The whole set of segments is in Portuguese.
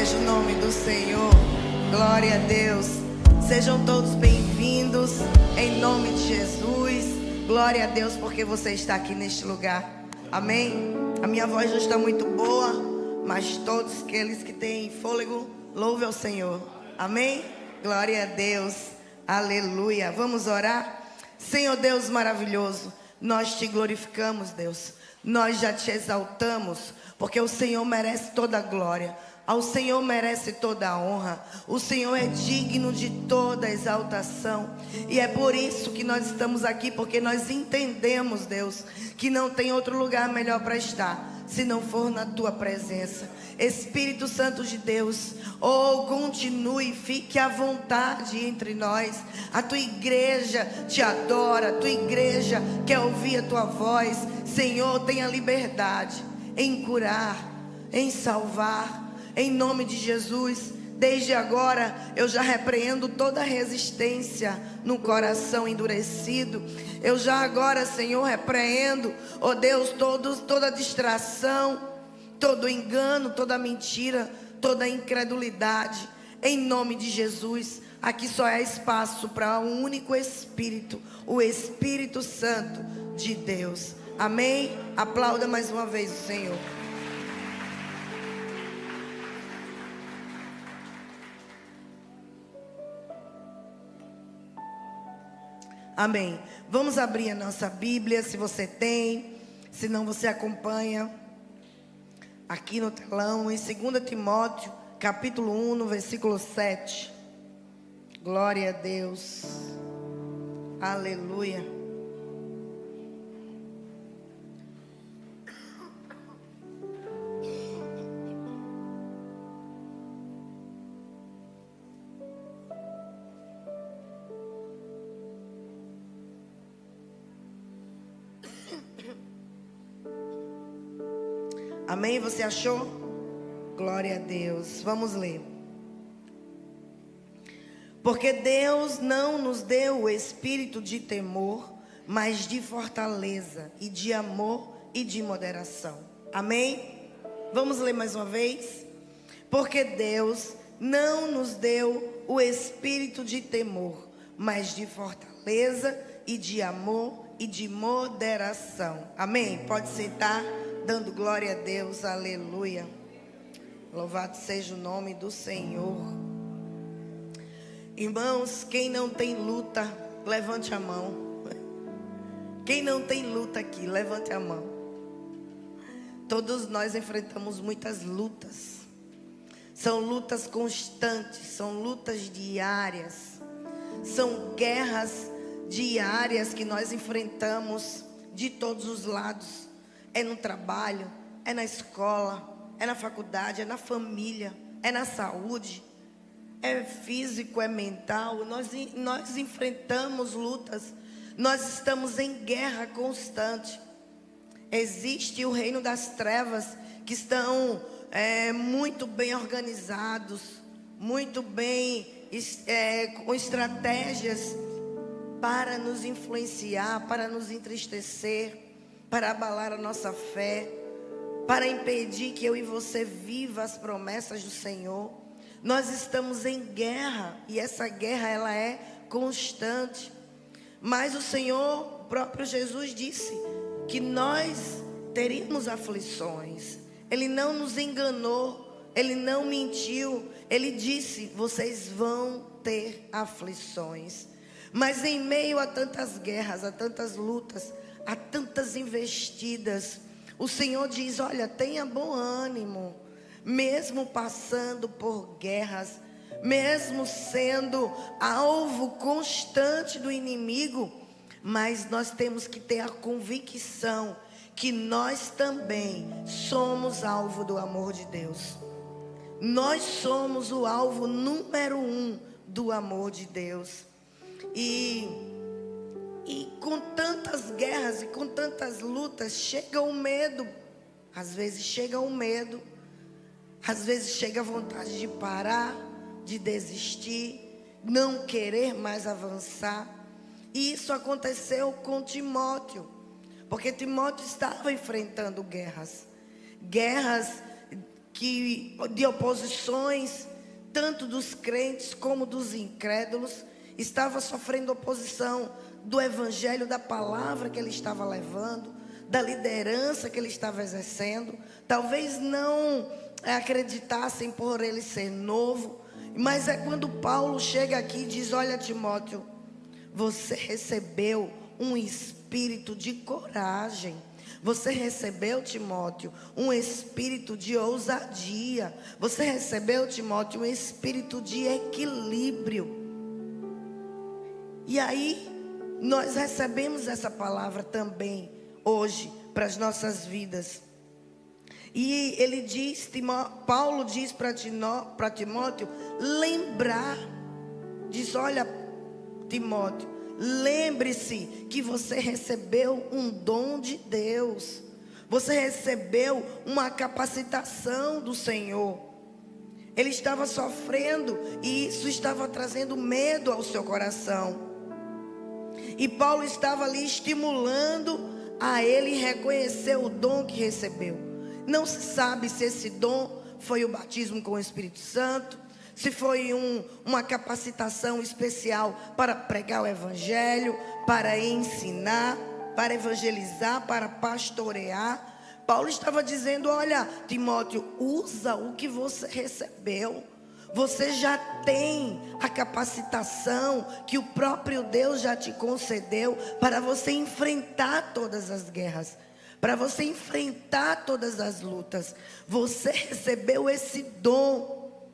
seja o nome do Senhor. Glória a Deus. Sejam todos bem-vindos em nome de Jesus. Glória a Deus porque você está aqui neste lugar. Amém. A minha voz não está muito boa, mas todos aqueles que têm fôlego, louve ao Senhor. Amém. Glória a Deus. Aleluia. Vamos orar. Senhor Deus maravilhoso, nós te glorificamos, Deus. Nós já te exaltamos, porque o Senhor merece toda a glória. Ao Senhor merece toda a honra. O Senhor é digno de toda a exaltação. E é por isso que nós estamos aqui, porque nós entendemos, Deus, que não tem outro lugar melhor para estar, se não for na tua presença. Espírito Santo de Deus, continue, fique à vontade entre nós. A tua igreja te adora, a tua igreja quer ouvir a tua voz. Senhor, tenha liberdade em curar, em salvar, em nome de Jesus. Desde agora eu já repreendo toda resistência no coração endurecido. Eu já agora, Senhor, repreendo, ó Deus, toda distração, todo engano, toda mentira, toda incredulidade. Em nome de Jesus, aqui só há espaço para um único Espírito, o Espírito Santo de Deus. Amém? Aplauda mais uma vez o Senhor. Amém. Vamos abrir a nossa Bíblia, se você tem. Se não, você acompanha aqui no telão, em 2 Timóteo, capítulo 1, no versículo 7. Glória a Deus. Aleluia. Amém? Você achou? Glória a Deus. Vamos ler. Porque Deus não nos deu o espírito de temor, mas de fortaleza e de amor e de moderação. Amém? Vamos ler mais uma vez. Porque Deus não nos deu o espírito de temor, mas de fortaleza e de amor e de moderação. Amém? Pode sentar. Dando glória a Deus, aleluia. Louvado seja o nome do Senhor. Irmãos, quem não tem luta, levante a mão. Quem não tem luta aqui, levante a mão. Todos nós enfrentamos muitas lutas. São lutas constantes, são lutas diárias. São guerras diárias que nós enfrentamos de todos os lados. É no trabalho, é na escola, é na faculdade, é na família, é na saúde, é físico, é mental. Nós enfrentamos lutas, nós estamos em guerra constante. Existe o reino das trevas que estão muito bem organizados, muito bem com estratégias para nos influenciar, para nos entristecer, para abalar a nossa fé, para impedir que eu e você viva as promessas do Senhor. Nós estamos em guerra, e essa guerra ela é constante. Mas o Senhor, o próprio Jesus disse que nós teríamos aflições. Ele não nos enganou, Ele não mentiu. Ele disse: vocês vão ter aflições. Mas em meio a tantas guerras, a tantas lutas, há tantas investidas, o Senhor diz: olha, tenha bom ânimo. Mesmo passando por guerras, mesmo sendo alvo constante do inimigo, mas nós temos que ter a convicção que nós também somos alvo do amor de Deus. Nós somos o alvo número 1 do amor de Deus. E com tantas guerras e com tantas lutas, chega o medo. Às vezes chega o medo. Às vezes chega a vontade de parar, de desistir, não querer mais avançar. E isso aconteceu com Timóteo. Porque Timóteo estava enfrentando guerras. Guerras de oposições, tanto dos crentes como dos incrédulos, estava sofrendo oposição do evangelho, da palavra que ele estava levando, da liderança que ele estava exercendo. Talvez não acreditassem por ele ser novo, mas é quando Paulo chega aqui e diz: olha, Timóteo, você recebeu um espírito de coragem. Você recebeu, Timóteo, um espírito de ousadia. Você recebeu, Timóteo, um espírito de equilíbrio. E aí, nós recebemos essa palavra também hoje para as nossas vidas. E ele diz, Paulo diz para Timóteo lembrar. Diz: olha, Timóteo, lembre-se que você recebeu um dom de Deus. Você recebeu uma capacitação do Senhor. Ele estava sofrendo e isso estava trazendo medo ao seu coração. E Paulo estava ali estimulando a ele reconhecer o dom que recebeu. Não se sabe se esse dom foi o batismo com o Espírito Santo, se foi uma capacitação especial para pregar o evangelho, para ensinar, para evangelizar, para pastorear. Paulo estava dizendo: olha, Timóteo, usa o que você recebeu. Você já tem a capacitação que o próprio Deus já te concedeu para você enfrentar todas as guerras, para você enfrentar todas as lutas. Você recebeu esse dom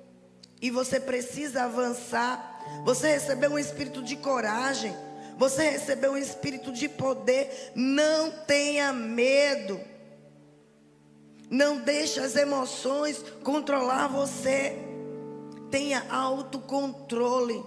e você precisa avançar. Você recebeu um espírito de coragem, você recebeu um espírito de poder. Não tenha medo. Não deixe as emoções controlar você. Tenha autocontrole.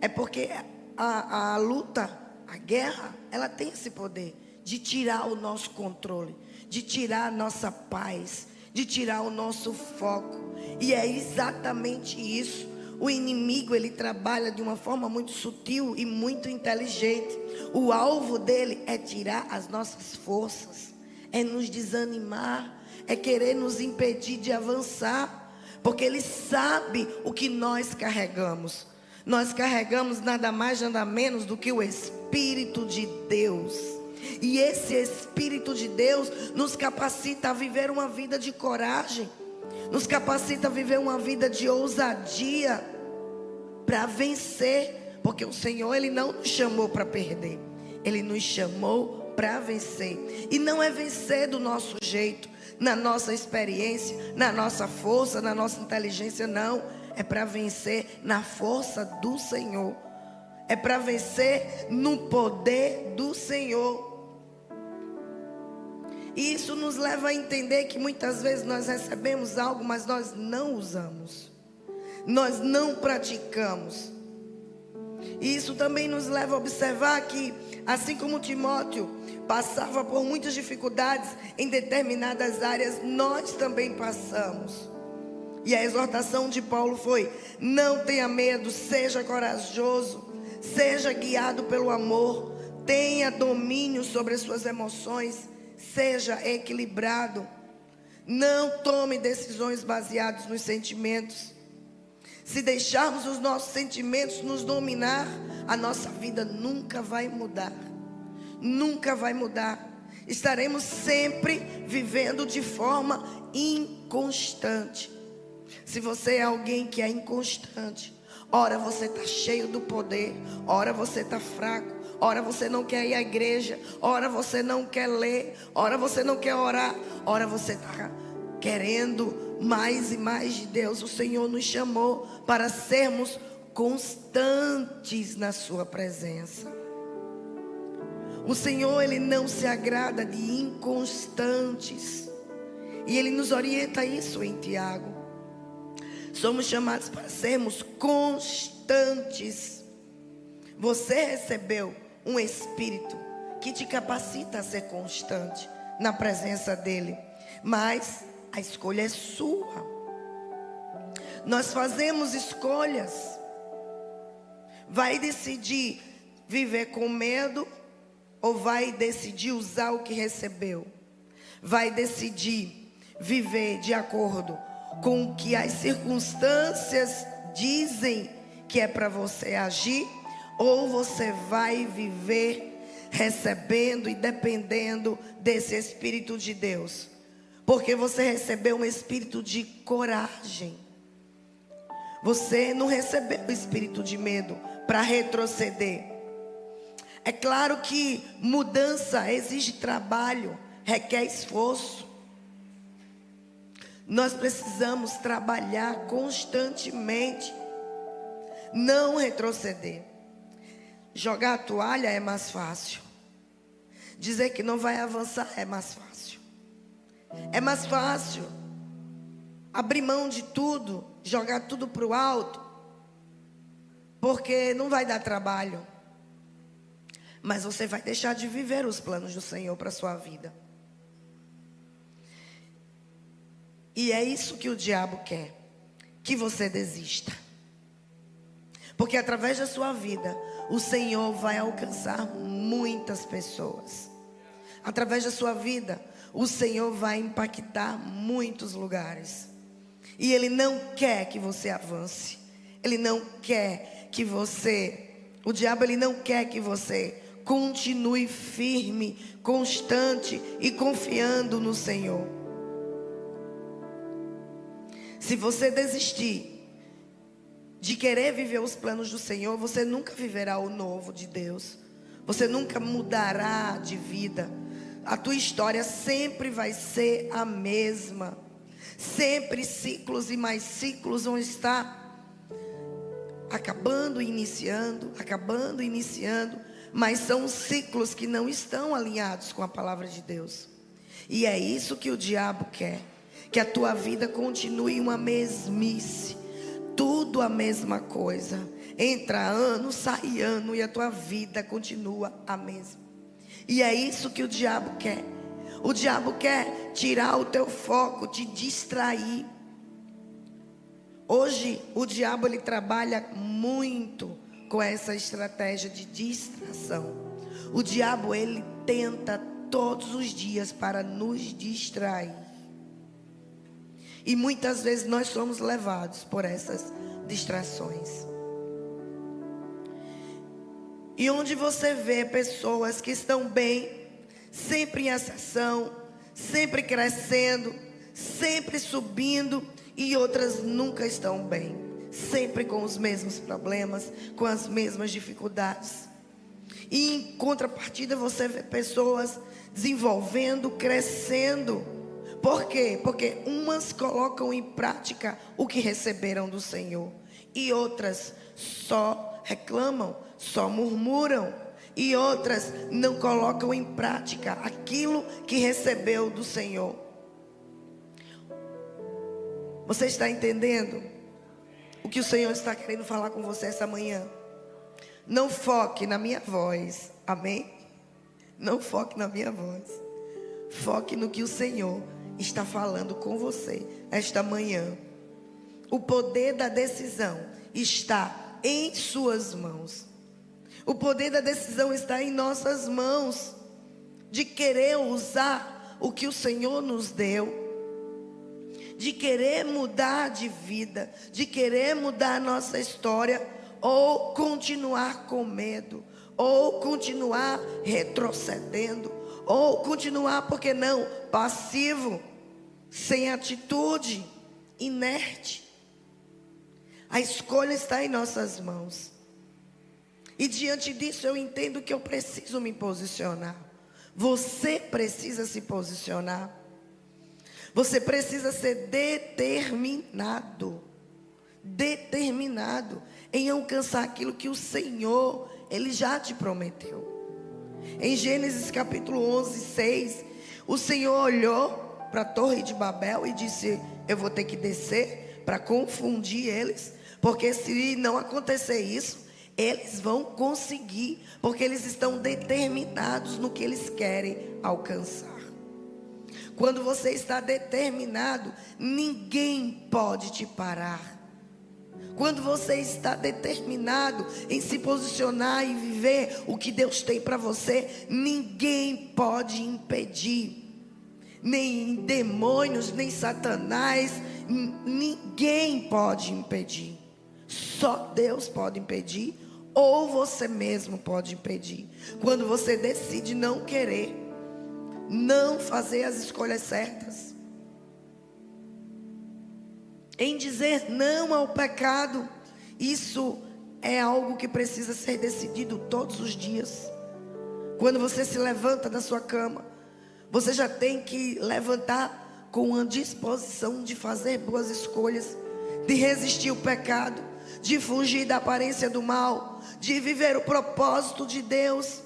É porque a luta, a guerra, ela tem esse poder de tirar o nosso controle, de tirar a nossa paz, de tirar o nosso foco. E é exatamente isso. O inimigo, ele trabalha de uma forma muito sutil e muito inteligente. O alvo dele é tirar as nossas forças, é nos desanimar, é querer nos impedir de avançar. Porque ele sabe o que nós carregamos. Nós carregamos nada mais, nada menos do que o Espírito de Deus. E esse Espírito de Deus nos capacita a viver uma vida de coragem, nos capacita a viver uma vida de ousadia, para vencer. Porque o Senhor, ele não nos chamou para perder, ele nos chamou para vencer. E não é vencer do nosso jeito, na nossa experiência, na nossa força, na nossa inteligência, não. É para vencer na força do Senhor. É para vencer no poder do Senhor. E isso nos leva a entender que muitas vezes nós recebemos algo, mas nós não usamos, nós não praticamos. E isso também nos leva a observar que, assim como Timóteo passava por muitas dificuldades em determinadas áreas, nós também passamos. E a exortação de Paulo foi: não tenha medo, seja corajoso, seja guiado pelo amor, tenha domínio sobre as suas emoções, seja equilibrado, não tome decisões baseadas nos sentimentos. Se deixarmos os nossos sentimentos nos dominar, a nossa vida nunca vai mudar. Nunca vai mudar. Estaremos sempre vivendo de forma inconstante. Se você é alguém que é inconstante, ora você está cheio do poder, ora você está fraco, ora você não quer ir à igreja, ora você não quer ler, ora você não quer orar, ora você está querendo mais e mais de Deus. O Senhor nos chamou para sermos constantes na sua presença. O Senhor, ele não se agrada de inconstantes. E ele nos orienta isso em Tiago. Somos chamados para sermos constantes. Você recebeu um espírito que te capacita a ser constante na presença dele. Mas a escolha é sua. Nós fazemos escolhas. Vai decidir viver com medo, ou vai decidir usar o que recebeu? Vai decidir viver de acordo com o que as circunstâncias dizem que é para você agir, ou você vai viver recebendo e dependendo desse Espírito de Deus? Porque você recebeu um espírito de coragem. Você não recebeu o espírito de medo para retroceder. É claro que mudança exige trabalho, requer esforço. Nós precisamos trabalhar constantemente, não retroceder. Jogar a toalha é mais fácil. Dizer que não vai avançar é mais fácil. É mais fácil abrir mão de tudo, jogar tudo para o alto, porque não vai dar trabalho. Mas você vai deixar de viver os planos do Senhor para a sua vida. E é isso que o diabo quer, que você desista. Porque através da sua vida, o Senhor vai alcançar muitas pessoas. Através da sua vida, o Senhor vai impactar muitos lugares. E Ele não quer que você avance. Ele não quer que você... O diabo, ele não quer que você continue firme, constante e confiando no Senhor. Se você desistir de querer viver os planos do Senhor, você nunca viverá o novo de Deus. Você nunca mudará de vida. A tua história sempre vai ser a mesma. Sempre ciclos e mais ciclos vão estar acabando e iniciando, mas são ciclos que não estão alinhados com a palavra de Deus. E é isso que o diabo quer, que a tua vida continue uma mesmice, tudo a mesma coisa. Entra ano, sai ano e a tua vida continua a mesma. E é isso que o diabo quer. O diabo quer tirar o teu foco, te distrair. Hoje o diabo ele trabalha muito com essa estratégia de distração. O diabo ele tenta todos os dias para nos distrair. E muitas vezes nós somos levados por essas distrações. E onde você vê pessoas que estão bem, sempre em ascensão, sempre crescendo, sempre subindo, e outras nunca estão bem, sempre com os mesmos problemas, com as mesmas dificuldades. E em contrapartida você vê pessoas desenvolvendo, crescendo. Por quê? Porque umas colocam em prática o que receberam do Senhor, e outras só reclamam, só murmuram, e outras não colocam em prática aquilo que recebeu do Senhor. Você está entendendo o que o Senhor está querendo falar com você essa manhã? Não foque na minha voz, amém? Não foque na minha voz. Foque no que o Senhor está falando com você esta manhã. O poder da decisão está em suas mãos. O poder da decisão está em nossas mãos, de querer usar o que o Senhor nos deu, de querer mudar de vida, de querer mudar a nossa história, ou continuar com medo, ou continuar retrocedendo, ou continuar, por que não, passivo, sem atitude, inerte. A escolha está em nossas mãos. E diante disso eu entendo que eu preciso me posicionar. Você precisa se posicionar. Você precisa ser determinado. Determinado em alcançar aquilo que o Senhor, Ele já te prometeu. Em Gênesis capítulo 11, 6, o Senhor olhou para a torre de Babel e disse: eu vou ter que descer para confundir eles, porque se não acontecer isso, eles vão conseguir, porque eles estão determinados no que eles querem alcançar. Quando você está determinado, ninguém pode te parar. Quando você está determinado em se posicionar e viver o que Deus tem para você, ninguém pode impedir. nem demônios, nem Satanás, ninguém pode impedir. Só Deus pode impedir, ou você mesmo pode impedir. Quando você decide não querer, não fazer as escolhas certas, em dizer não ao pecado, isso é algo que precisa ser decidido todos os dias. Quando você se levanta da sua cama, você já tem que levantar com a disposição de fazer boas escolhas, de resistir o pecado, de fugir da aparência do mal, de viver o propósito de Deus.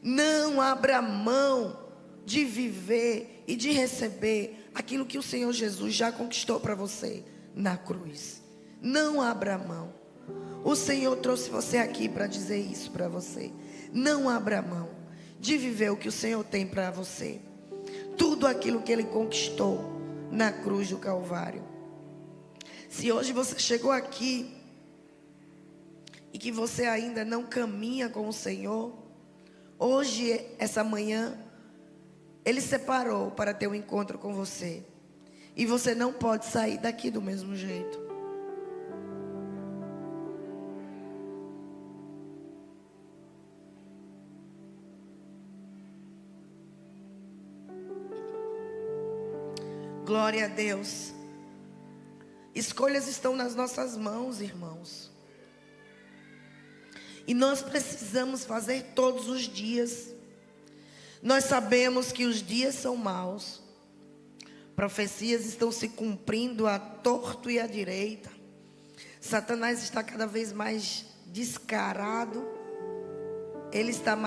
Não abra mão de viver e de receber aquilo que o Senhor Jesus já conquistou para você na cruz. Não abra mão. O Senhor trouxe você aqui para dizer isso para você. Não abra mão de viver o que o Senhor tem para você. Tudo aquilo que Ele conquistou na cruz do Calvário. Se hoje você chegou aqui e que você ainda não caminha com o Senhor, hoje, essa manhã, Ele separou para ter um encontro com você. E você não pode sair daqui do mesmo jeito. Glória a Deus. Escolhas estão nas nossas mãos, irmãos. E nós precisamos fazer todos os dias. Nós sabemos que os dias são maus. Profecias estão se cumprindo à torto e à direita. Satanás está cada vez mais descarado. Ele está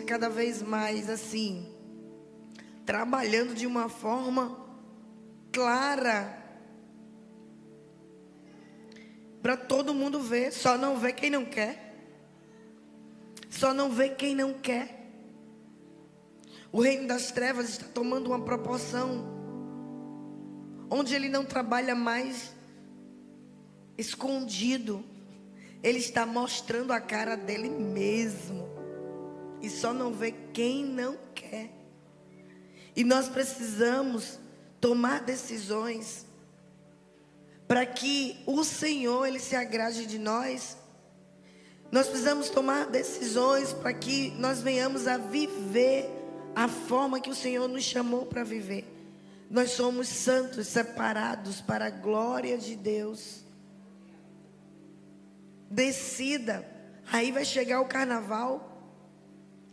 cada vez mais assim, trabalhando de uma forma clara, para todo mundo ver. Só não vê quem não quer. Só não vê quem não quer. O reino das trevas está tomando uma proporção onde ele não trabalha mais escondido. Ele está mostrando a cara dele mesmo. E só não vê quem não quer. E nós precisamos tomar decisões para que o Senhor, Ele se agrade de nós. Nós precisamos tomar decisões para que nós venhamos a viver a forma que o Senhor nos chamou para viver. Nós somos santos, separados para a glória de Deus. Decida. Aí vai chegar o carnaval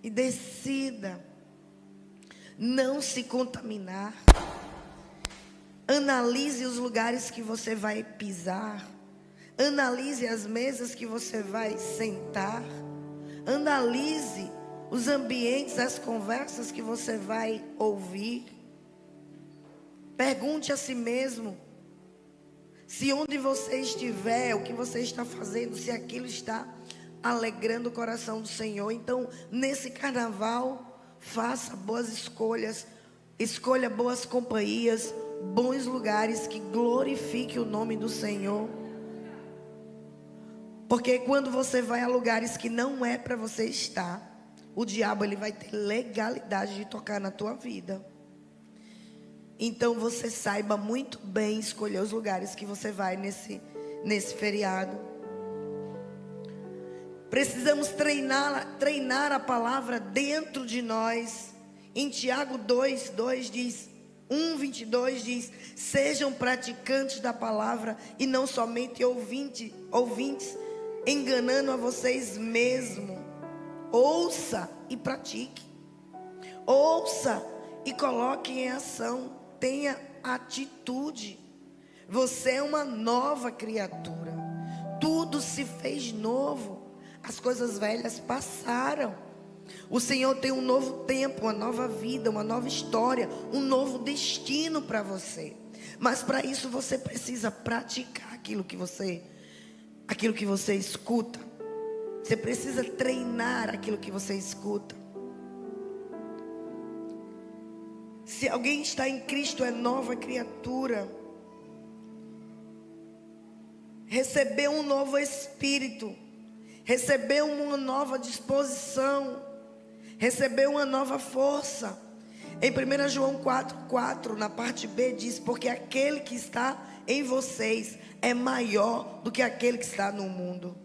e decida não se contaminar. Analise os lugares que você vai pisar. Analise as mesas que você vai sentar. Analise os ambientes, as conversas que você vai ouvir. Pergunte a si mesmo se onde você estiver, o que você está fazendo, se aquilo está alegrando o coração do Senhor. Então, nesse carnaval, faça boas escolhas. Escolha boas companhias, bons lugares que glorifiquem o nome do Senhor. Porque quando você vai a lugares que não é para você estar, o diabo ele vai ter legalidade de tocar na tua vida. Então você saiba muito bem escolher os lugares que você vai nesse feriado. Precisamos treinar a palavra dentro de nós. Em Tiago 2:2 diz, 1:22 diz: sejam praticantes da palavra e não somente ouvintes, enganando a vocês mesmos. Ouça e pratique. Ouça e coloque em ação. Tenha atitude. Você é uma nova criatura. Tudo se fez novo. As coisas velhas passaram. O Senhor tem um novo tempo, uma nova vida, uma nova história, um novo destino para você. Mas para isso você precisa praticar aquilo que você escuta. Você precisa treinar aquilo que você escuta. Se alguém está em Cristo, é nova criatura. Recebeu um novo espírito. Recebeu uma nova disposição. Recebeu uma nova força. Em 1 João 4:4, na parte B, diz: porque aquele que está em vocês é maior do que aquele que está no mundo.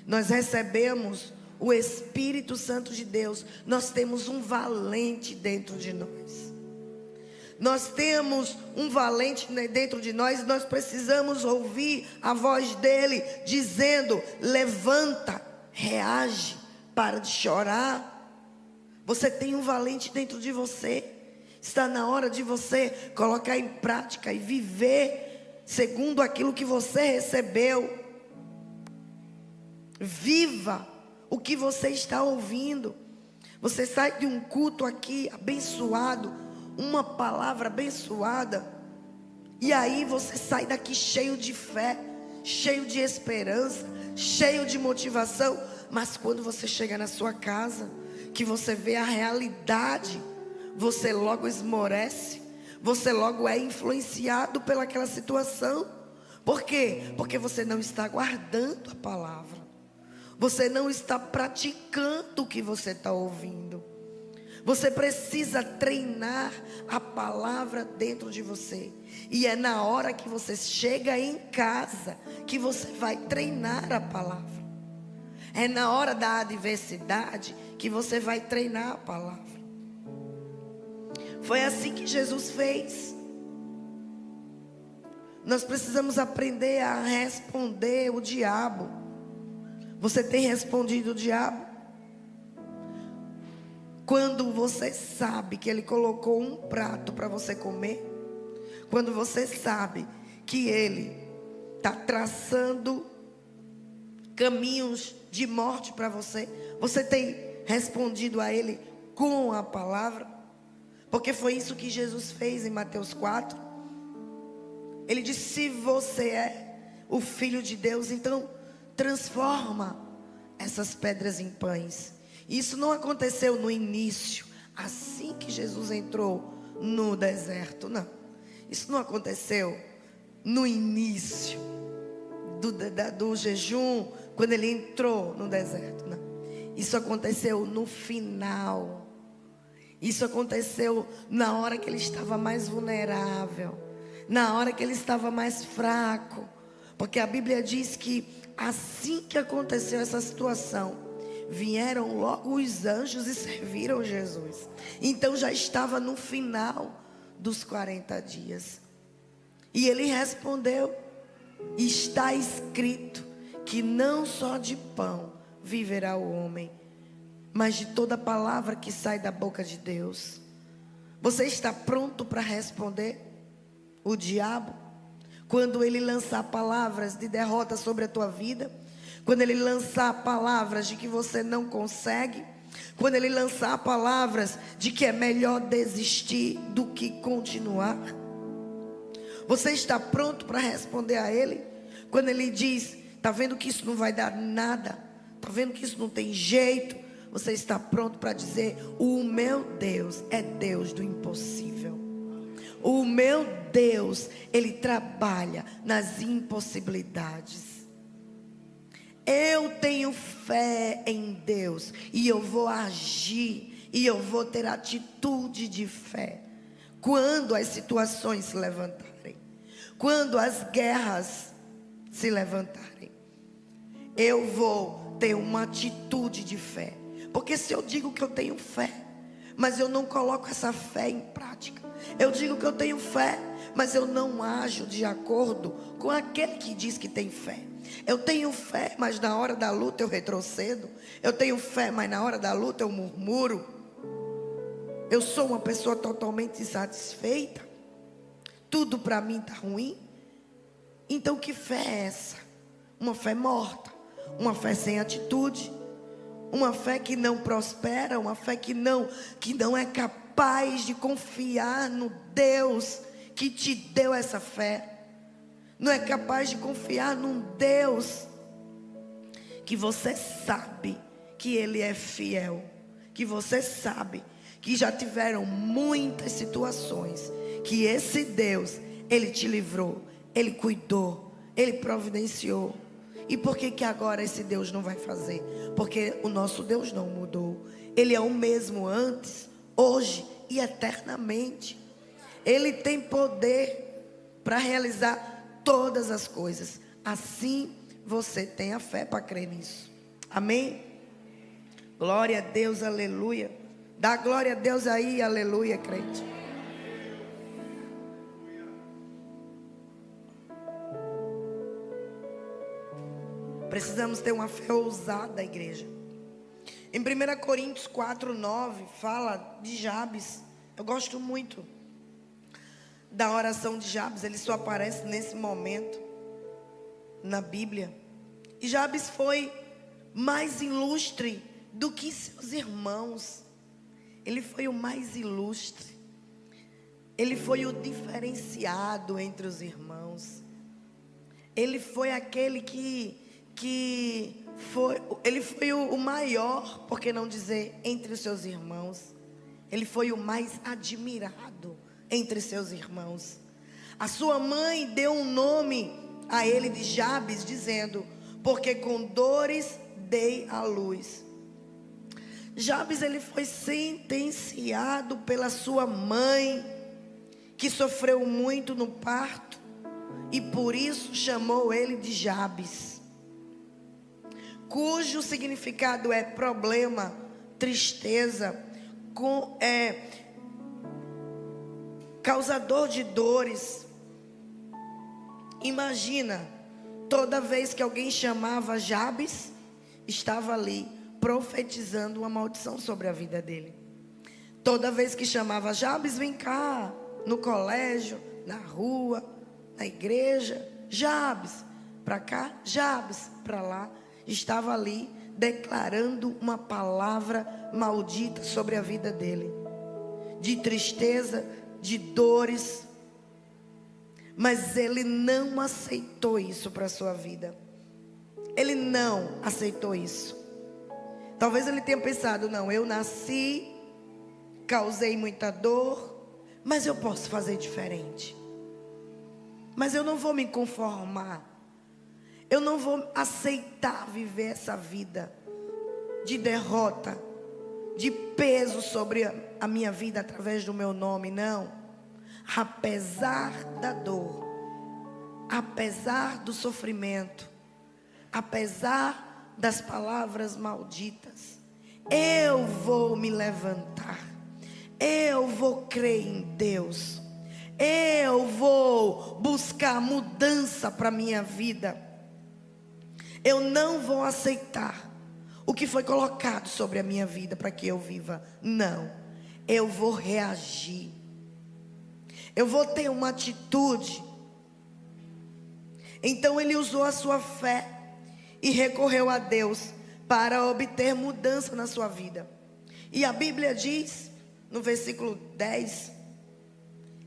Nós recebemos o Espírito Santo de Deus. Nós temos um valente dentro de nós. Nós temos um valente dentro de nós. E nós precisamos ouvir a voz dele dizendo: levanta, reage, para de chorar. Você tem um valente dentro de você. Está na hora de você colocar em prática e viver segundo aquilo que você recebeu. Viva o que você está ouvindo. Você sai de um culto aqui abençoado, uma palavra abençoada, e aí você sai daqui cheio de fé, cheio de esperança, cheio de motivação. Mas quando você chega na sua casa, que você vê a realidade, você logo esmorece, você logo é influenciado pelaquela situação. Por quê? Porque você não está guardando a palavra, você não está praticando o que você está ouvindo. Você precisa treinar a palavra dentro de você. E é na hora que você chega em casa que você vai treinar a palavra. É na hora da adversidade que você vai treinar a palavra. Foi assim que Jesus fez. Nós precisamos aprender a responder o diabo. Você tem respondido o diabo? Quando você sabe que ele colocou um prato para você comer, quando você sabe que ele está traçando caminhos de morte para você, você tem respondido a ele com a palavra? Porque foi isso que Jesus fez em Mateus 4. Ele disse: se você é o Filho de Deus, então transforma essas pedras em pães. Isso não aconteceu no início, assim que Jesus entrou no deserto, não. Isso não aconteceu no início do jejum, quando ele entrou no deserto, não. Isso aconteceu no final. Isso aconteceu na hora que ele estava mais vulnerável, na hora que ele estava mais fraco. Porque a Bíblia diz que assim que aconteceu essa situação, vieram logo os anjos e serviram Jesus. Então já estava no final dos 40 dias. E ele respondeu: está escrito que não só de pão viverá o homem, mas de toda palavra que sai da boca de Deus. Você está pronto para responder o diabo? Quando ele lançar palavras de derrota sobre a tua vida, quando ele lançar palavras de que você não consegue, quando ele lançar palavras de que é melhor desistir do que continuar, você está pronto para responder a ele? Quando ele diz: está vendo que isso não vai dar nada, está vendo que isso não tem jeito, você está pronto para dizer: o meu Deus é Deus do impossível. O meu Deus, ele trabalha nas impossibilidades. Eu tenho fé em Deus e eu vou agir e eu vou ter atitude de fé. Quando as situações se levantarem, quando as guerras se levantarem, eu vou ter uma atitude de fé. Porque se eu digo que eu tenho fé, mas eu não coloco essa fé em prática, eu digo que eu tenho fé, mas eu não ajo de acordo com aquele que diz que tem fé. Eu tenho fé, mas na hora da luta eu retrocedo. Eu tenho fé, mas na hora da luta eu murmuro. Eu sou uma pessoa totalmente insatisfeita. Tudo para mim está ruim. Então que fé é essa? Uma fé morta, uma fé sem atitude, uma fé que não prospera, uma fé que não é capaz de confiar no Deus que te deu essa fé. Não é capaz de confiar num Deus que você sabe que Ele é fiel, que você sabe que já tiveram muitas situações que esse Deus, Ele te livrou, Ele cuidou, Ele providenciou. E por que agora esse Deus não vai fazer? Porque o nosso Deus não mudou. Ele é o mesmo antes, hoje e eternamente. Ele tem poder para realizar todas as coisas. Assim, você tenha fé para crer nisso. Amém? Glória a Deus, aleluia. Dá glória a Deus aí, aleluia, crente. Precisamos ter uma fé ousada, igreja. Em 1 Coríntios 4:9 fala de Jabes. Eu gosto muito da oração de Jabes. Ele só aparece nesse momento na Bíblia. E Jabes foi mais ilustre do que seus irmãos. Ele foi o mais ilustre. Ele foi o diferenciado entre os irmãos. Ele foi aquele ele foi o maior, por que não dizer, entre os seus irmãos. Ele foi o mais admirado entre seus irmãos. A sua mãe deu um nome a ele de Jabes, dizendo: porque com dores dei à luz. Jabes, ele foi sentenciado pela sua mãe, que sofreu muito no parto, e por isso chamou ele de Jabes, cujo significado é problema, tristeza, causador de dores. Imagina, toda vez que alguém chamava Jabes, estava ali profetizando uma maldição sobre a vida dele. Toda vez que chamava Jabes, vem cá, no colégio, na rua, na igreja, Jabes, para cá, Jabes, para lá, estava ali declarando uma palavra maldita sobre a vida dele, de tristeza, de dores. Mas ele não aceitou isso para a sua vida. Ele não aceitou isso. Talvez ele tenha pensado: não, eu nasci, causei muita dor, mas eu posso fazer diferente. Mas eu não vou me conformar. Eu não vou aceitar viver essa vida de derrota, de peso sobre a minha vida através do meu nome, não. Apesar da dor, apesar do sofrimento, apesar das palavras malditas, eu vou me levantar, eu vou crer em Deus, eu vou buscar mudança para a minha vida. Eu não vou aceitar o que foi colocado sobre a minha vida para que eu viva. Não, eu vou reagir. Eu vou ter uma atitude. Então ele usou a sua fé e recorreu a Deus para obter mudança na sua vida. E a Bíblia diz, no versículo 10,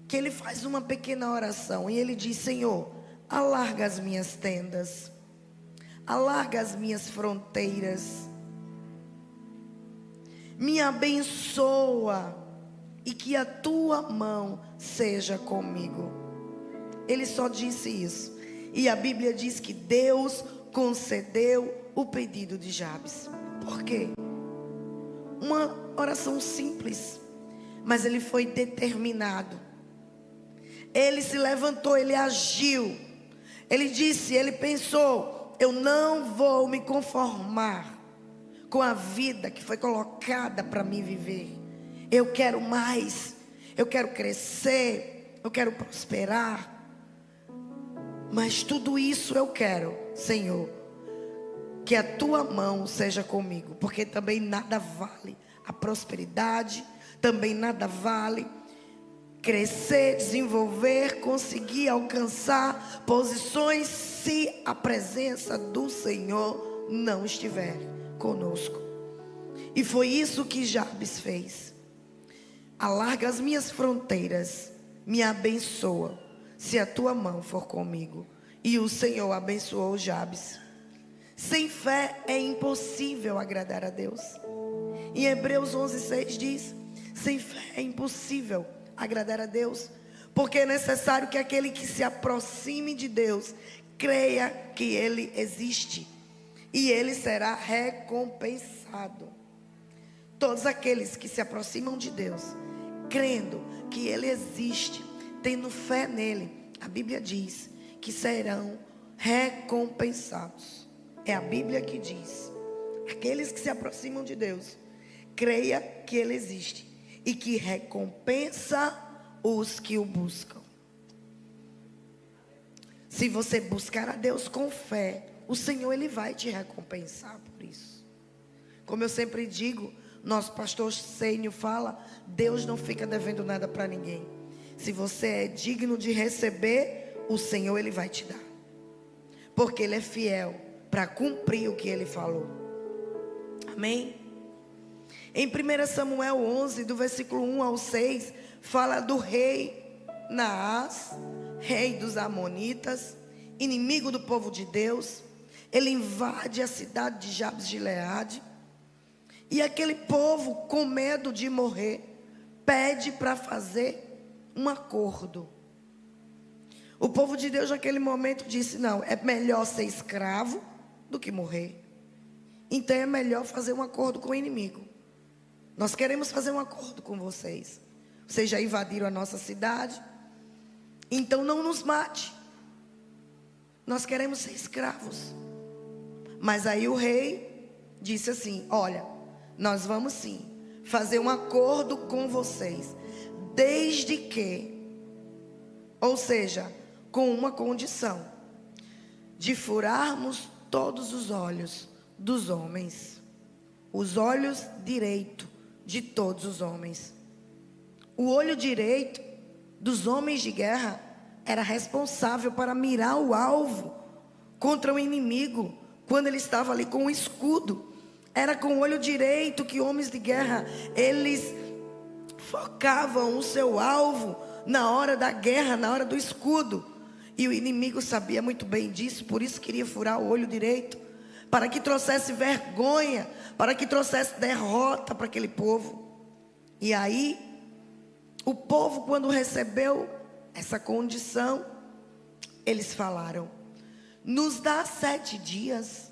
que ele faz uma pequena oração. E ele diz: Senhor, alarga as minhas tendas, alarga as minhas fronteiras, me abençoa e que a tua mão seja comigo. Ele só disse isso. E a Bíblia diz que Deus concedeu o pedido de Jabes. Por quê? Uma oração simples, mas ele foi determinado. Ele se levantou, ele agiu. Ele disse, ele pensou: eu não vou me conformar com a vida que foi colocada para mim viver. Eu quero mais, eu quero crescer, eu quero prosperar. Mas tudo isso eu quero, Senhor, que a tua mão seja comigo, porque também nada vale a prosperidade, também nada vale crescer, desenvolver, conseguir alcançar posições se a presença do Senhor não estiver conosco. E foi isso que Jabes fez. Alarga as minhas fronteiras, me abençoa, se a tua mão for comigo. E o Senhor abençoou Jabes. Sem fé é impossível agradar a Deus. Em Hebreus 11:6 diz: sem fé é impossível agradar a Deus, porque é necessário que aquele que se aproxime de Deus creia que Ele existe, e Ele será recompensado. Todos aqueles que se aproximam de Deus crendo que Ele existe, tendo fé nele, a Bíblia diz que serão recompensados. É a Bíblia que diz: aqueles que se aproximam de Deus, creia que Ele existe e que recompensa os que o buscam. Se você buscar a Deus com fé, o Senhor, Ele vai te recompensar por isso. Como eu sempre digo, nosso pastor Sênio fala: Deus não fica devendo nada para ninguém. Se você é digno de receber, o Senhor, Ele vai te dar, porque Ele é fiel para cumprir o que Ele falou. Amém? Em 1 Samuel 11, do versículo 1 ao 6, fala do rei Naás, rei dos Amonitas, inimigo do povo de Deus. Ele invade a cidade de Jabes de Gileade, e aquele povo, com medo de morrer, pede para fazer um acordo. O povo de Deus naquele momento disse: não, é melhor ser escravo do que morrer. Então é melhor fazer um acordo com o inimigo. Nós queremos fazer um acordo com vocês. Vocês já invadiram a nossa cidade, então não nos mate. Nós queremos ser escravos. Mas aí o rei disse assim: olha, nós vamos sim fazer um acordo com vocês, desde que, ou seja, com uma condição: de furarmos todos os olhos dos homens, os olhos direitos de todos os homens. O olho direito dos homens de guerra era responsável para mirar o alvo contra o inimigo, quando ele estava ali com o escudo. Era com o olho direito que homens de guerra, eles focavam o seu alvo na hora da guerra, na hora do escudo. E o inimigo sabia muito bem disso, por isso queria furar o olho direito, para que trouxesse vergonha, para que trouxesse derrota para aquele povo. E aí, o povo, quando recebeu essa condição, eles falaram: nos dá 7 dias,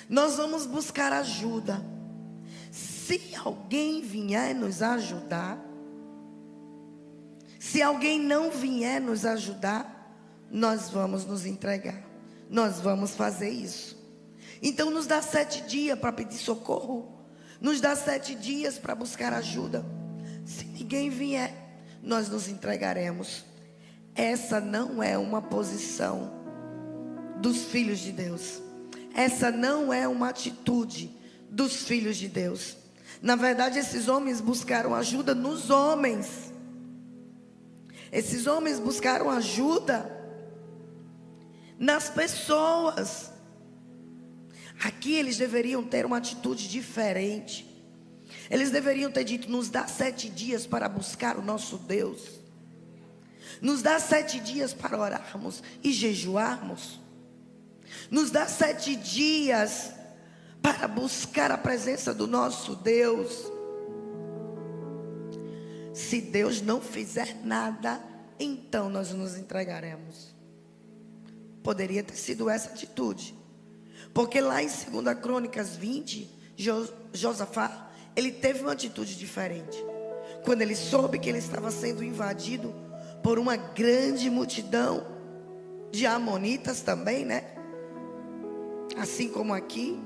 nós vamos buscar ajuda. Se alguém vier nos ajudar, se alguém não vier nos ajudar, nós vamos nos entregar, nós vamos fazer isso. Então nos dá 7 dias para pedir socorro, nos dá 7 dias para buscar ajuda. Se ninguém vier, nós nos entregaremos. Essa não é uma posição dos filhos de Deus. Essa não é uma atitude dos filhos de Deus. Na verdade, esses homens buscaram ajuda nos homens. Esses homens buscaram ajuda nas pessoas. Aqui eles deveriam ter uma atitude diferente. Eles deveriam ter dito: nos dá 7 dias para buscar o nosso Deus. Nos dá 7 dias para orarmos e jejuarmos. Nos dá 7 dias para buscar a presença do nosso Deus. Se Deus não fizer nada, então nós nos entregaremos. Poderia ter sido essa atitude, porque lá em 2 Crônicas 20, Josafá, ele teve uma atitude diferente. Quando ele soube que ele estava sendo invadido por uma grande multidão de amonitas também, né? Assim como aqui.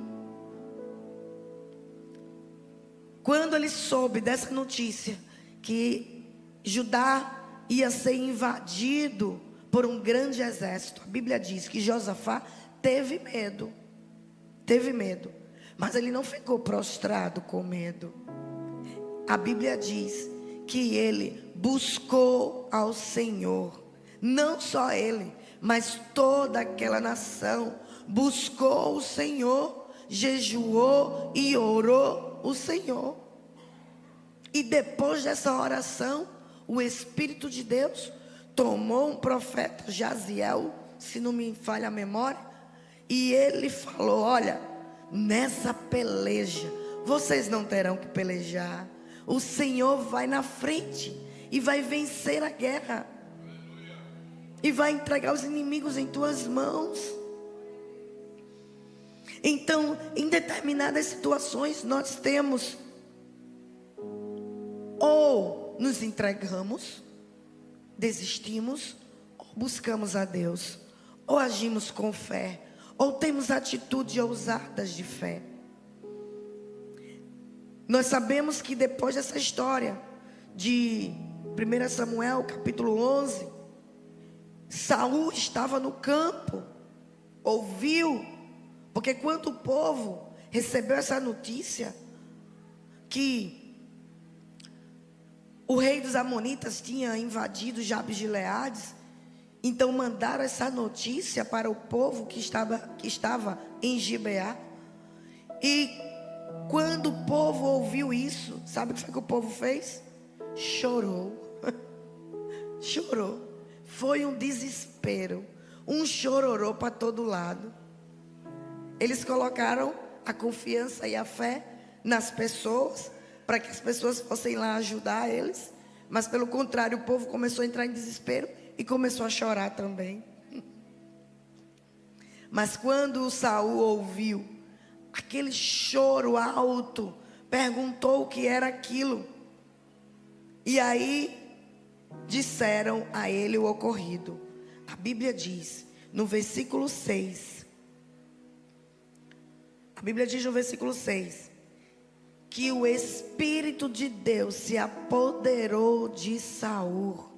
Quando ele soube dessa notícia, que Judá ia ser invadido por um grande exército, a Bíblia diz que Josafá teve medo. Teve medo, mas ele não ficou prostrado com medo. A Bíblia diz que ele buscou ao Senhor. Não só ele, mas toda aquela nação buscou o Senhor, jejuou e orou o Senhor. E depois dessa oração, o Espírito de Deus tomou um profeta, Jaziel, se não me falha a memória, e ele falou: olha, nessa peleja, vocês não terão que pelejar. O Senhor vai na frente e vai vencer a guerra. E vai entregar os inimigos em tuas mãos. Então, em determinadas situações, nós temos ou nos entregamos, desistimos, ou buscamos a Deus, ou agimos com fé, ou temos atitudes ousadas de fé. Nós sabemos que depois dessa história de 1 Samuel capítulo 11, Saul estava no campo, ouviu, porque quando o povo recebeu essa notícia que o rei dos Amonitas tinha invadido Jabes de Gileade, então mandaram essa notícia para o povo que estava em Gibeá. E quando o povo ouviu isso, sabe o que foi que o povo fez? Chorou. Chorou. Foi um desespero, um chororô para todo lado. Eles colocaram a confiança e a fé nas pessoas, para que as pessoas fossem lá ajudar eles. Mas pelo contrário, o povo começou a entrar em desespero e começou a chorar também. Mas quando Saul ouviu aquele choro alto, perguntou o que era aquilo. E aí disseram a ele o ocorrido. A Bíblia diz no versículo 6. A Bíblia diz no versículo 6 que o Espírito de Deus se apoderou de Saul.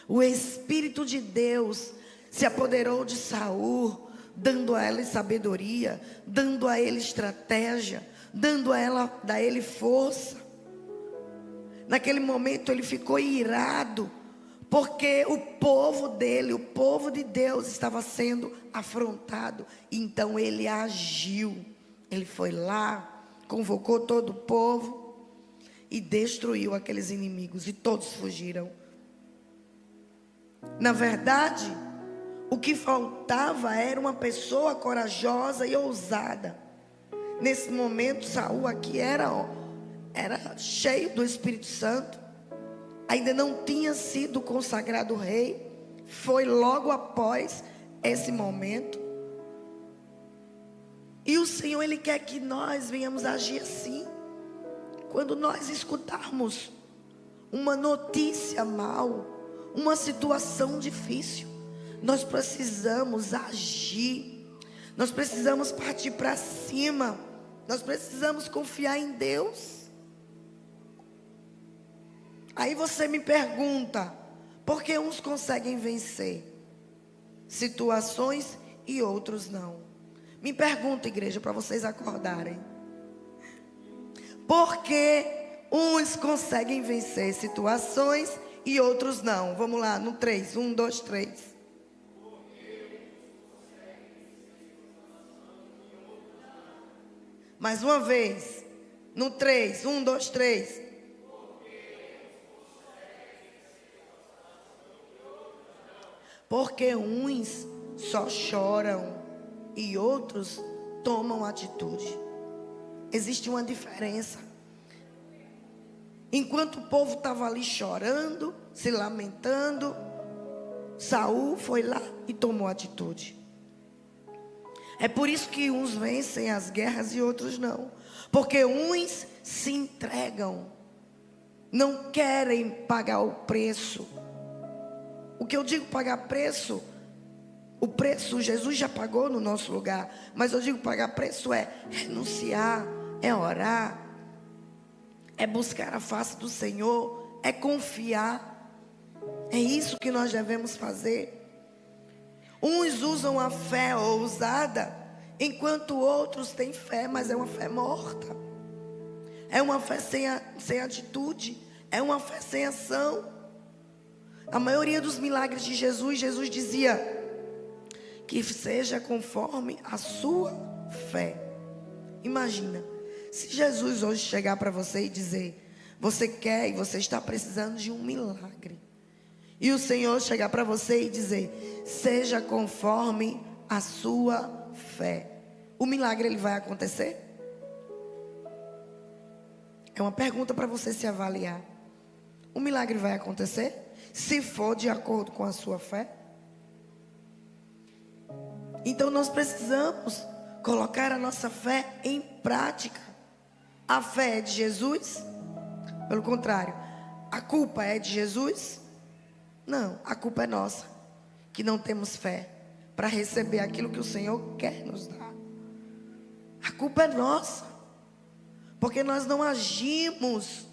O Espírito de Deus se apoderou de Saul, dando a ele sabedoria, dando a ele estratégia, dando a ele força. Naquele momento ele ficou irado, porque o povo dele, o povo de Deus estava sendo afrontado. Então ele agiu, ele foi lá, convocou todo o povo e destruiu aqueles inimigos, e todos fugiram. Na verdade, o que faltava era uma pessoa corajosa e ousada. Nesse momento, Saul aqui era cheio do Espírito Santo, ainda não tinha sido consagrado rei, foi logo após esse momento. E o Senhor, Ele quer que nós venhamos agir assim. Quando nós escutarmos uma notícia mal, uma situação difícil, nós precisamos agir. Nós precisamos partir para cima. Nós precisamos confiar em Deus. Aí você me pergunta, por que uns conseguem vencer situações e outros não? Me pergunta, igreja, para vocês acordarem. Por que uns conseguem vencer situações e outros não? Vamos lá, no 3. 1, 2, 3. Mais uma vez. No 3. 1, 2, 3. Porque uns só choram e outros tomam atitude. Existe uma diferença. Enquanto o povo estava ali chorando, se lamentando, Saul foi lá e tomou atitude. É por isso que uns vencem as guerras e outros não. Porque uns se entregam, não querem pagar o preço. O que eu digo pagar preço, o preço Jesus já pagou no nosso lugar. Mas eu digo pagar preço é renunciar, é orar, é buscar a face do Senhor, é confiar. É isso que nós devemos fazer. Uns usam a fé ousada, enquanto outros têm fé, mas é uma fé morta. É uma fé sem atitude, é uma fé sem ação. A maioria dos milagres de Jesus, Jesus dizia que seja conforme a sua fé. Imagina, se Jesus hoje chegar para você e dizer, você quer e você está precisando de um milagre, e o Senhor chegar para você e dizer, seja conforme a sua fé, o milagre ele vai acontecer? É uma pergunta para você se avaliar. O milagre vai acontecer se for de acordo com a sua fé? Então nós precisamos colocar a nossa fé em prática. A fé é de Jesus? Pelo contrário, a culpa é de Jesus? Não, a culpa é nossa, que não temos fé para receber aquilo que o Senhor quer nos dar. A culpa é nossa, porque nós não agimos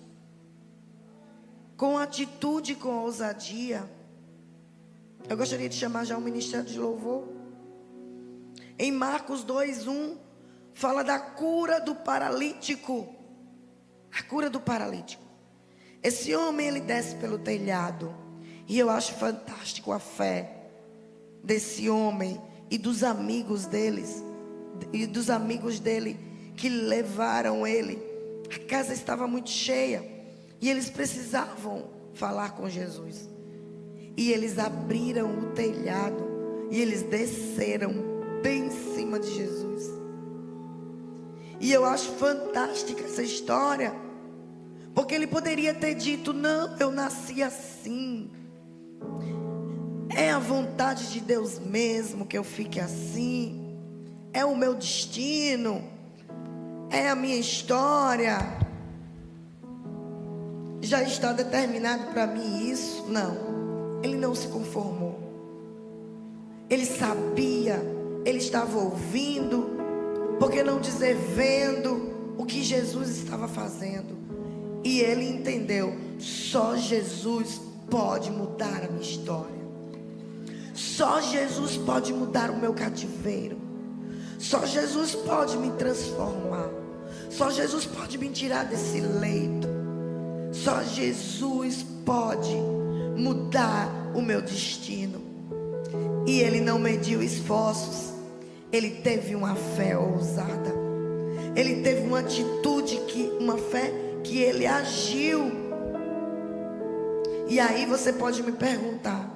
com atitude, com ousadia. Eu gostaria de chamar já o ministério de louvor. Em Marcos 2:1 fala da cura do paralítico. A cura do paralítico. Esse homem, ele desce pelo telhado, e eu acho fantástico a fé desse homem e dos amigos dele que levaram ele. A casa estava muito cheia e eles precisavam falar com Jesus. E eles abriram o telhado e eles desceram bem em cima de Jesus. E eu acho fantástica essa história, porque ele poderia ter dito: não, eu nasci assim, é a vontade de Deus mesmo que eu fique assim, é o meu destino, é a minha história, já está determinado para mim isso. Não, ele não se conformou. Ele sabia, ele estava ouvindo, por que não dizer vendo o que Jesus estava fazendo. E ele entendeu: só Jesus pode mudar a minha história. Só Jesus pode mudar o meu cativeiro. Só Jesus pode me transformar. Só Jesus pode me tirar desse leito. Só Jesus pode mudar o meu destino. E ele não mediu esforços. Ele teve uma fé ousada. Ele teve uma atitude, uma fé que ele agiu. E aí você pode me perguntar,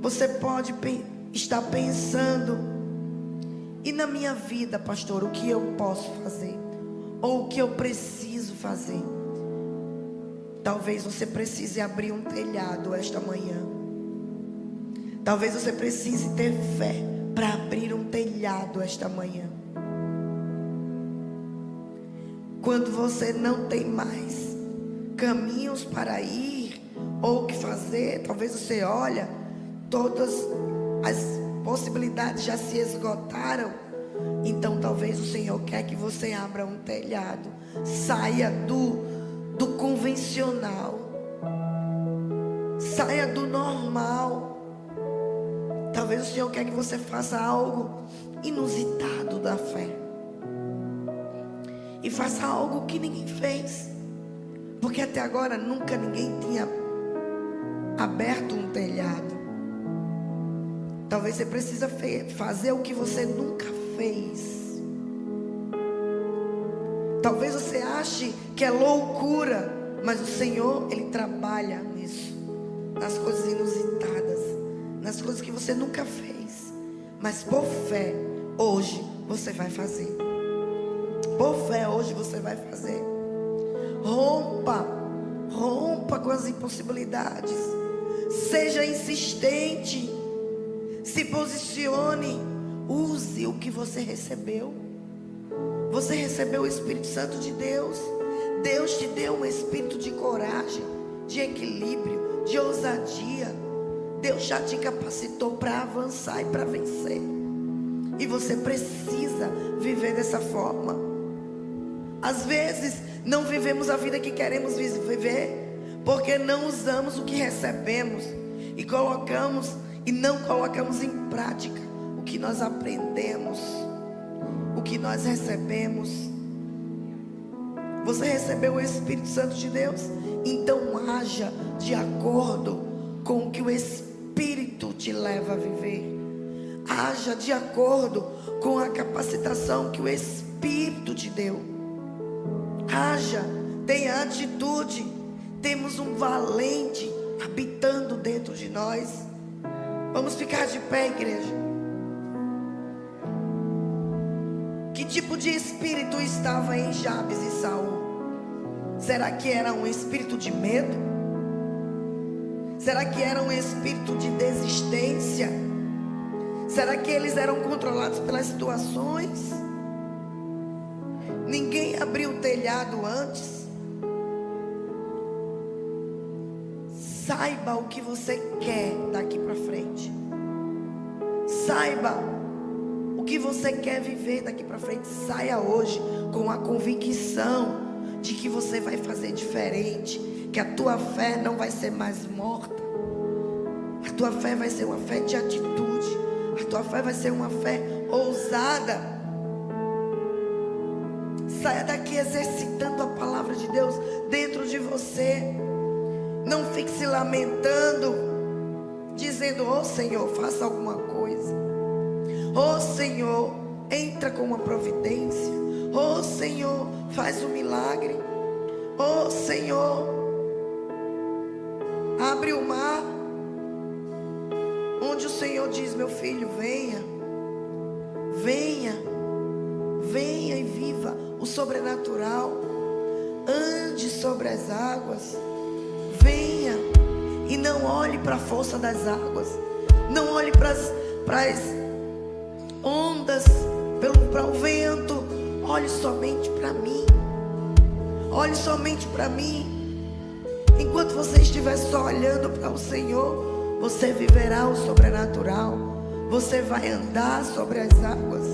você pode estar pensando: e na minha vida, pastor, o que eu posso fazer? Ou o que eu preciso fazer? Talvez você precise abrir um telhado esta manhã. Talvez você precise ter fé para abrir um telhado esta manhã. Quando você não tem mais caminhos para ir ou o que fazer, talvez você olha, todas as possibilidades já se esgotaram. Então talvez o Senhor quer que você abra um telhado, saia do convencional, saia do normal. Talvez o Senhor quer que você faça algo inusitado da fé, e faça algo que ninguém fez, porque até agora nunca ninguém tinha aberto um telhado. Talvez você precisa fazer o que você nunca fez. Talvez você ache que é loucura, mas o Senhor, Ele trabalha nisso, nas coisas inusitadas, nas coisas que você nunca fez. Mas por fé, hoje você vai fazer. Por fé, hoje você vai fazer. Rompa com as impossibilidades. Seja insistente. Se posicione. Use o que você recebeu. Você recebeu o Espírito Santo de Deus. Deus te deu um espírito de coragem, de equilíbrio, de ousadia. Deus já te capacitou para avançar e para vencer. E você precisa viver dessa forma. Às vezes não vivemos a vida que queremos viver, porque não usamos o que recebemos e não colocamos em prática o que nós aprendemos, o que nós recebemos. Você recebeu o Espírito Santo de Deus? Então haja de acordo com o que o Espírito te leva a viver. Haja de acordo com a capacitação que o Espírito te deu. Haja, tenha atitude. Temos um valente habitando dentro de nós. Vamos ficar de pé, igreja. Que tipo de espírito estava em Jabes e Saul? Será que era um espírito de medo? Será que era um espírito de desistência? Será que eles eram controlados pelas situações? Ninguém abriu o telhado antes. Saiba o que você quer daqui para frente. Saiba o que você quer viver daqui para frente. Saia hoje com a convicção de que você vai fazer diferente, que a tua fé não vai ser mais morta. A tua fé vai ser uma fé de atitude. A tua fé vai ser uma fé ousada. Saia daqui exercitando a palavra de Deus dentro de você. Não fique se lamentando, dizendo: oh Senhor, faça alguma coisa. Oh Senhor, entra com uma providência. Oh Senhor, faz um milagre. Oh Senhor, abre o mar, onde o Senhor diz: meu filho, venha, venha, venha e viva o sobrenatural. Ande sobre as águas. Venha e não olhe para a força das águas. Não olhe para as ondas, para o vento. Olhe somente para mim. Olhe somente para mim. Enquanto você estiver só olhando para o Senhor, você viverá o sobrenatural. Você vai andar sobre as águas.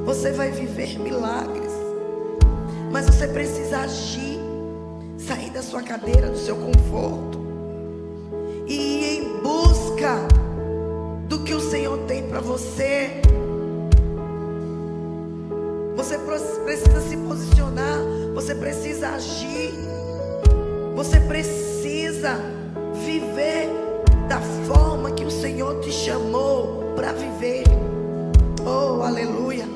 Você vai viver milagres. Mas você precisa agir. Sair da sua cadeira, do seu conforto e ir em busca do que o Senhor tem para você. Você precisa se posicionar. Você precisa agir. Você precisa viver da forma que o Senhor te chamou para viver. Oh, aleluia.